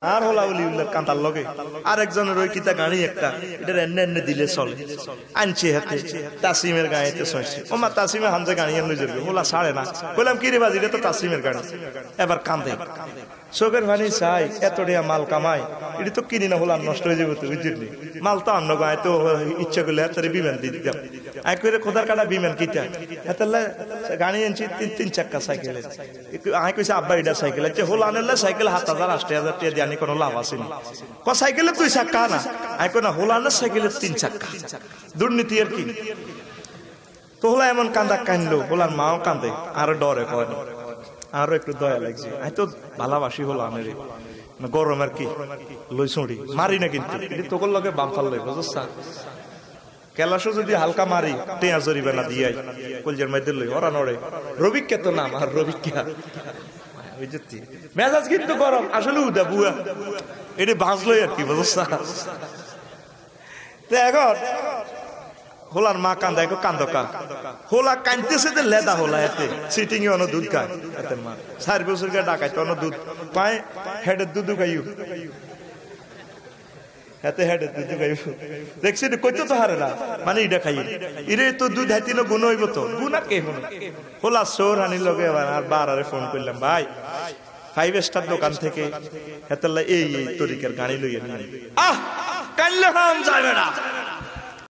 আর হলা উলিউল্লাহ কান্তার লগে আরেকজনের ওই কিতা গাড়ি একটা এটা এনে এনে দিলে চলে আনছে হাতে তাসিমের গাড়িতে ছয়ছে ওমা তাসিমে হামজে গাড়ি এনে যাবে ওলা ছাড়ে না বললাম কি রে বাজি এটা তো তাসিমের গাড়ি এবার কান্দে চোখের ভানি চাই এতটা মাল কামাই এটা তো কিনি না হলা নষ্ট হয়ে যাবে তো বুঝলি মাল তো অন্য গায়ে তো ইচ্ছা করলে এত বিমান দিয়ে দিতাম এক করে খোদার কাটা বিমান কিতা এত গাড়ি আনছি তিন চাক্কা সাইকেল আয় কইছে আব্বা এটা সাইকেল আছে হল আনলে সাইকেল 7,000 8,000 টাকা দিয়ে আনি কোনো লাভ আছে না ক সাইকেলে 2 চাক্কা না আয় কোনা হল আনলে সাইকেলের 3 চাক্কা দুর্নীতি আর কি তো হলা এমন কান্দা কান্দলো হলার মাও কান্দে আর ডরে কয় আরো একটু দয়া লাগছে আই তো ভালোবাসি হলো আনেরে গরম আর কি লই ছড়ি মারি না কিন্তু তোকর লগে বাম ফাল লই বুঝছা কেলাসো যদি হালকা মারি টেয়া জরিবে না দিয়াই কলজের মধ্যে লই ওরা নড়ে রবিক কে তো নাম আর রবিক কে বুঝতি মেজাজ কিন্তু গরম আসলে উদা বুয়া এটা বাজলই আর কি বুঝছা তো এখন হোলার মা কান্দা একটু কান্দকা হোলা কানতেছে যে লেদা হোলা এতে সিটিং এ অন দুধ খায় এতে মা 4 বছর কে ডাকাইতে অন দুধ পায় হেডের দুধ খাইও এতে হেডের দুধ খাইও দেখছি কইতো তো হারে না মানে এটা খাই ইরে তো দুধ হাইতিনো গুণ হইব তো গুণা কে হন হোলা সোর আনি লগে আর বারারে ফোন করলাম ভাই 5 স্টার দোকান থেকে হেতলা এই তরিকার গাড়ি লইয়া নিয়ে কানলে হাম যাবে না